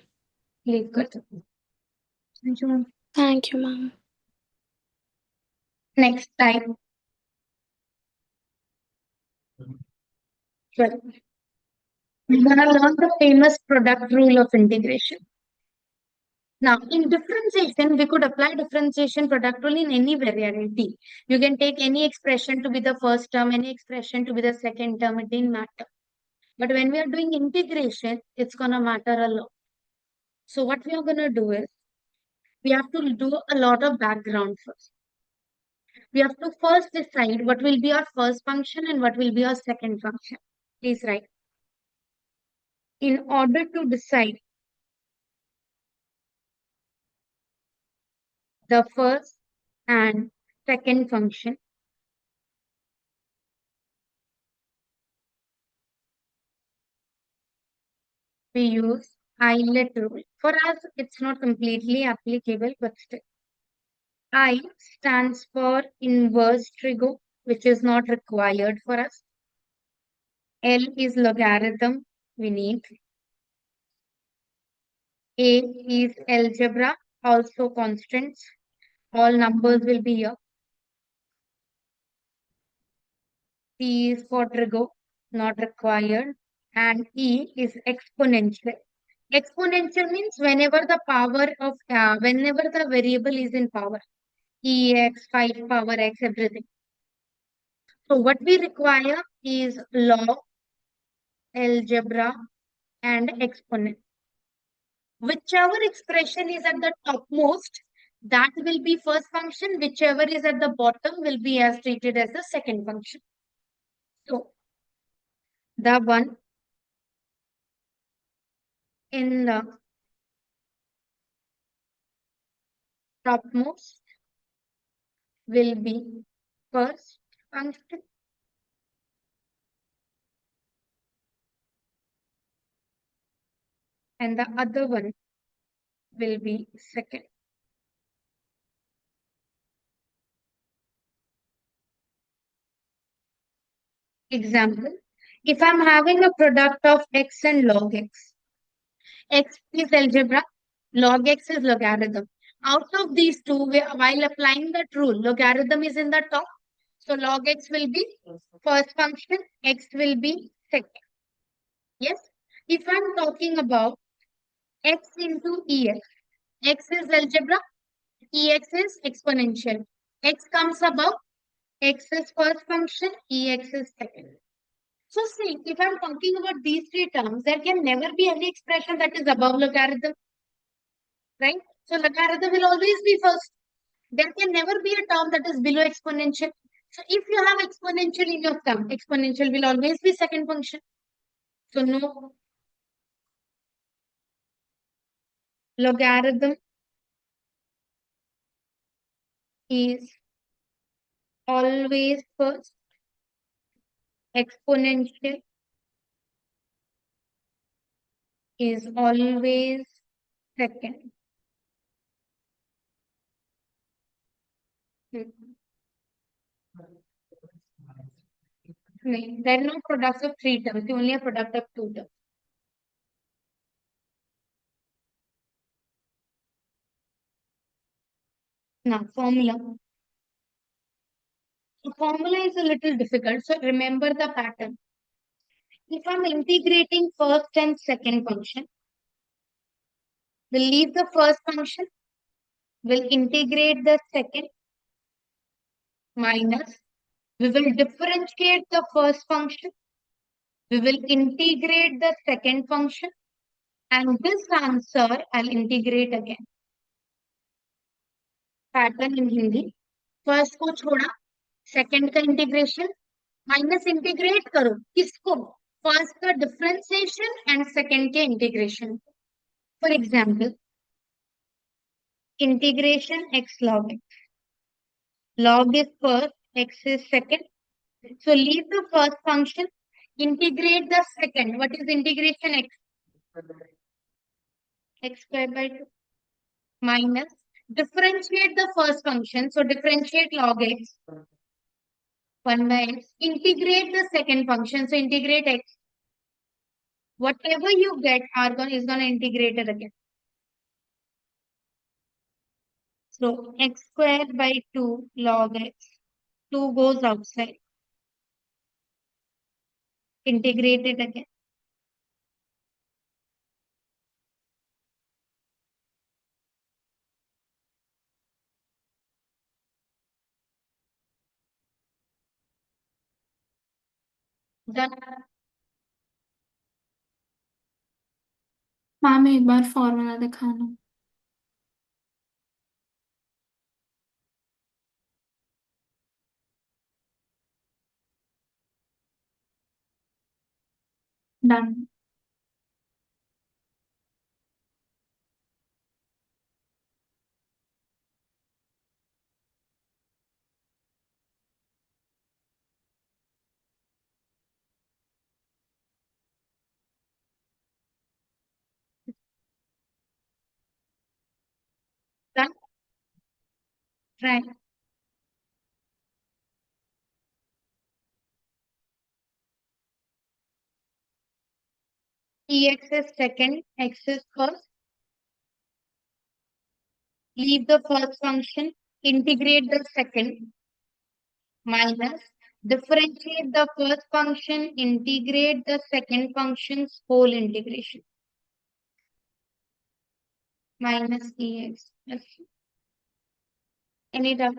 Speaker 1: लीव कर दो thank you ma'am
Speaker 5: thank you ma'am
Speaker 1: next time Well, we're gonna learn the famous product rule of integration. Now, in differentiation, we could apply differentiation product rule in any variety. You can take any expression to be the first term, any expression to be the second term, it didn't matter. But when we are doing integration, it's gonna matter a lot. So what we are gonna do is, we have to do a lot of background first. We have to first decide what will be our first function and what will be our second function. Please write. In order to decide the first and second function, we use eyelet rule. For us, it's not completely applicable, but still. I stands for inverse trigo, which is not required for us. L is logarithm, we need. A is algebra, also constants. All numbers will be here. T is for trigo, not required. And E is exponential. Exponential means whenever the variable is in power. Ex, 5 power x, everything. So what we require is log, algebra, and exponent. Whichever expression is at the topmost, that will be first function. Whichever is at the bottom will be as treated as the second function. So the one in the topmost will be first function. And the other one will be second. Example, if I'm having a product of x and log x, x is algebra, log x is logarithm. Out of these two, while applying that rule, logarithm is in the top. So log x will be first function, x will be second. Yes. If I'm talking about x into ex, x is algebra, ex is exponential. X comes above, x is first function, ex is second. So see, if I'm talking about these three terms, there can never be any expression that is above logarithm, right? So logarithm will always be first. There can never be a term that is below exponential. So if you have exponential in your term, exponential will always be second function. So no, logarithm is always first, exponential is always second. There are no products of 3 terms, only a product of 2 terms. Now, formula. The formula is a little difficult, so remember the pattern. If I'm integrating first and second function, we'll leave the first function, we'll integrate the second, minus, we will differentiate the first function, we will integrate the second function, and this answer I'll integrate again. Pattern in Hindi. First को छोड़ा, second का integration, minus integrate करो किसको, first का differentiation and second के integration. For example, integration x log x. Log is first, x is second. So leave the first function, integrate the second. What is integration x? X square by 2 minus differentiate the first function. So differentiate log x 1 by x. Integrate the second function. So integrate x. Whatever you get, is going to integrate it again. So x square by 2 log x. 2 goes outside. Integrate it again. Done.
Speaker 2: Ma'am एक बार formula दिखाना. Done.
Speaker 1: Done. Try. Ex is second, x is first. Leave the first function, integrate the second, minus differentiate the first function, integrate the second function's whole integration. Minus ex. Any doubt?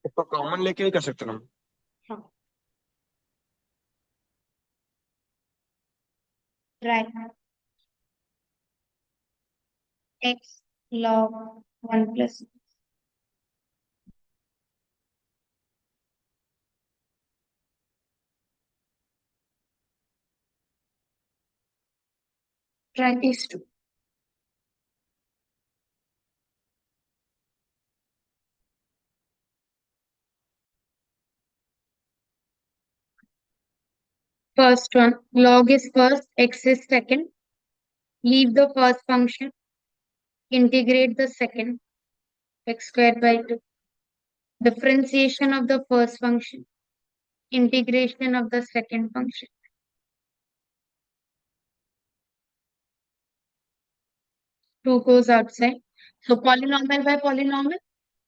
Speaker 3: इसको common लेके भी कर सकते हैं हम.
Speaker 1: Try. X log 1 plus. Try these two. First one, log is first, x is second. Leave the first function, integrate the second, x squared by 2. Differentiation of the first function, integration of the second function. Two goes outside. So polynomial by polynomial,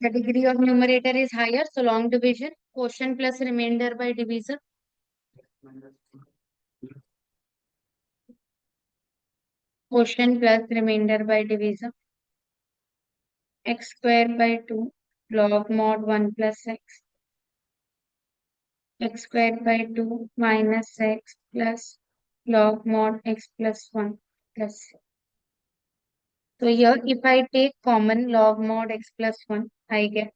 Speaker 1: the degree of numerator is higher, so long division, quotient plus remainder by divisor. Quotient plus remainder by divisor. X square by 2 log mod 1 plus x. X squared by 2 minus x plus log mod x plus 1 plus. So here if I take common log mod x plus 1, I get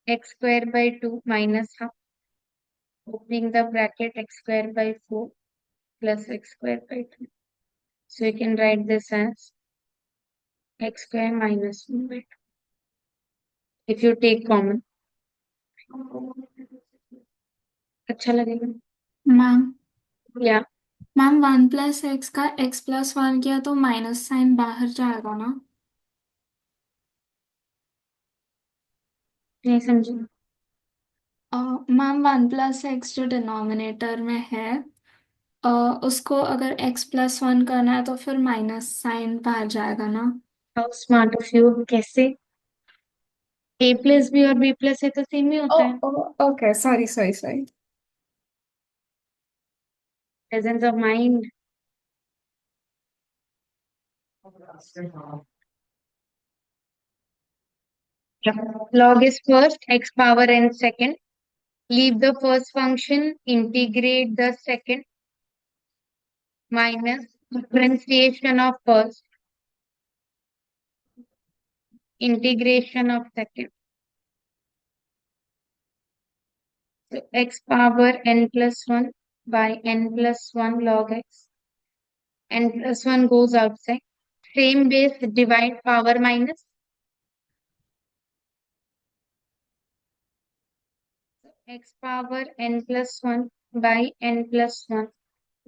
Speaker 1: x squared by 2 minus half. Opening the bracket, x squared by 4 plus x squared by 2. So you can write this as x square minus 1 by 2. If you take common. अच्छा लगेगा.
Speaker 2: Ma'am
Speaker 1: या
Speaker 2: ma'am 1 + x का x+1 किया तो minus sign बाहर जाएगा ना?
Speaker 1: नहीं समझी।
Speaker 2: मैम 1 + x जो डिनोमिनेटर में है, अ, उसको अगर x+1 करना है तो फिर माइनस साइन बाहर जाएगा ना?
Speaker 1: हाउ स्मार्ट ऑफ यू, कैसे? ए प्लस बी और बी प्लस है तो सेम ही
Speaker 2: ओ
Speaker 1: होता है।
Speaker 2: Okay, sorry sorry sorry.
Speaker 1: Presence of mind. Log is first, x power n second. Leave the first function, integrate the second, minus differentiation of first, integration of second. So x power n plus 1 by n plus 1 log x. N plus 1 goes outside. Same base, divide power minus. X power n plus 1 by n plus 1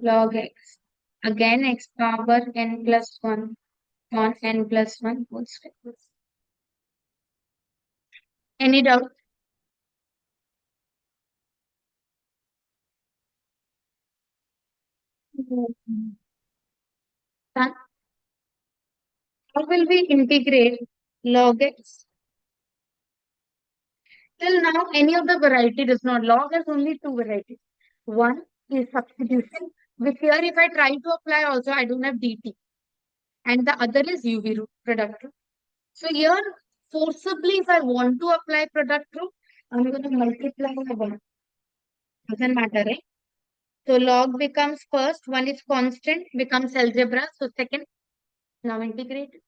Speaker 1: log x. Again x power n plus 1 on n plus 1 whole square. Any doubt? Done. How will we integrate log x? Till now, any of the variety does not. Log has only two varieties. One is substitution, which here if I try to apply also, I don't have dt. And the other is UV root, product root. So here, forcibly, if I want to apply product root, I'm going to multiply by 1. Doesn't matter, right? So log becomes first, one is constant, becomes algebra. So second, now integrate.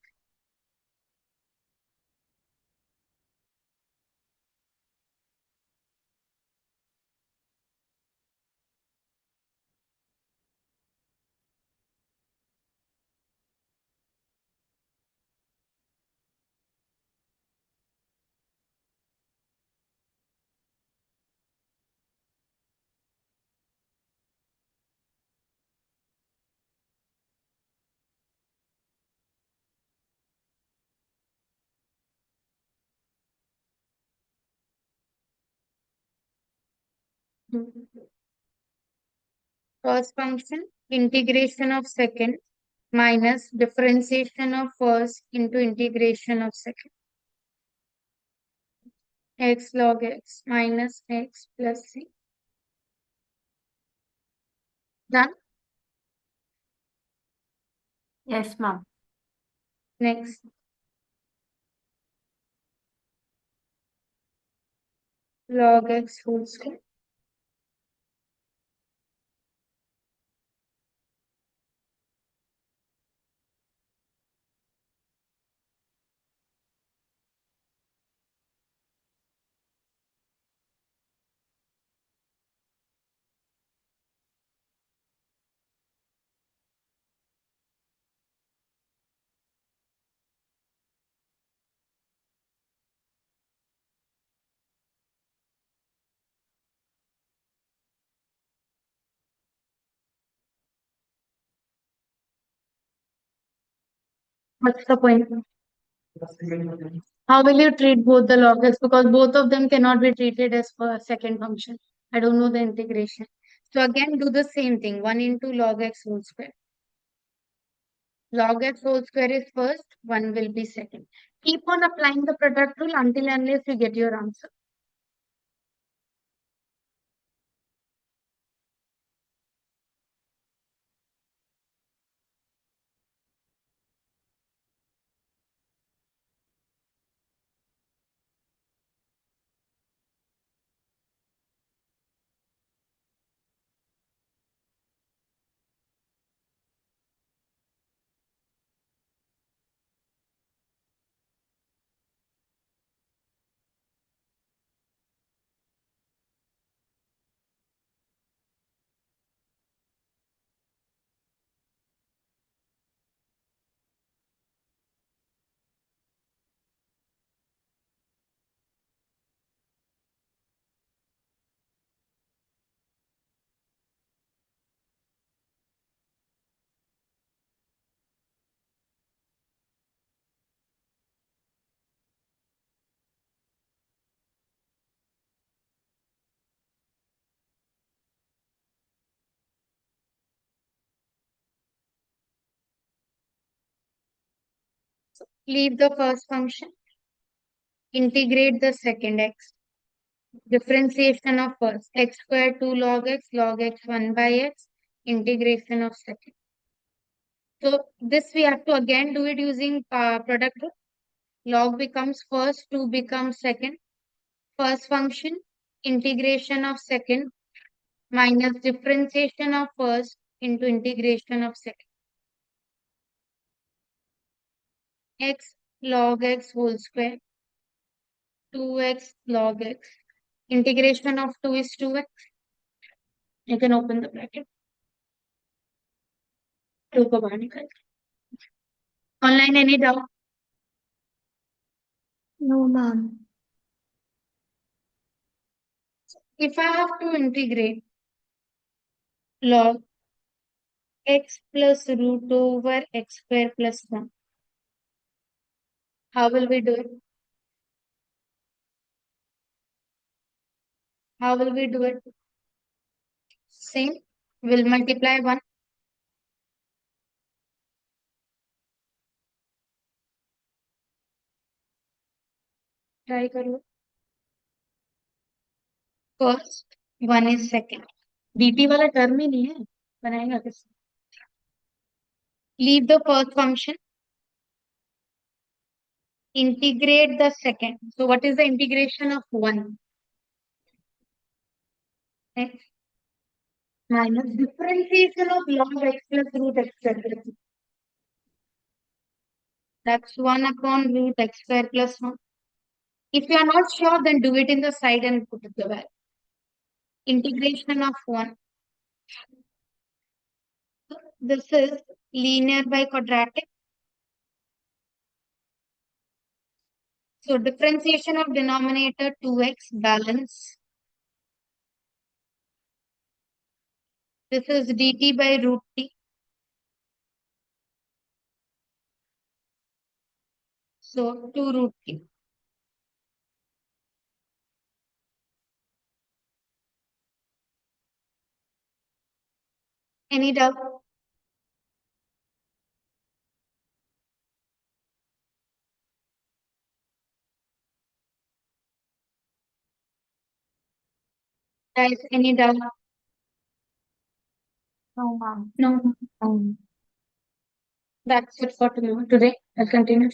Speaker 1: First function, integration of second minus differentiation of first into integration of second. X log x minus x plus c. Done.
Speaker 6: Yes, ma'am.
Speaker 1: Next. Log x whole square. What's the point? How will you treat both the log x? Because both of them cannot be treated as for second function. I don't know the integration. So again, do the same thing. 1 into log x whole square. Log x whole square is first, 1 will be second. Keep on applying the product rule until unless you get your answer. Leave the first function. Integrate the second x. Differentiation of first. X squared 2 log x 1 by x. Integration of second. So this we have to again do it using product rule. Log becomes first, 2 becomes second. First function, integration of second minus differentiation of first into integration of second. X log x whole square, 2x log x. Integration of 2 is 2x. You can open the bracket. 2 को बाहर निकाल. Online any doubt?
Speaker 2: No, ma'am.
Speaker 1: If I have to integrate log x plus root over x square plus 1, how will we do it? How will we do it? Same. We'll multiply 1. Try करो. First, 1 is second. dt वाला term ही नहीं है, बनाएगा कैसे? Leave the first function. Integrate the second. So what is the integration of 1? X minus differentiation of log x plus root x square plus 1. That's 1 upon root x square plus 1. If you are not sure, then do it in the side and put the value. Integration of 1. This is linear by quadratic. So differentiation of denominator 2x balance. This is dt by root t. So 2 root t. Any doubt? Guys, any doubt?
Speaker 6: No, ma'am.
Speaker 2: No.
Speaker 1: That's it for today. I'll continue.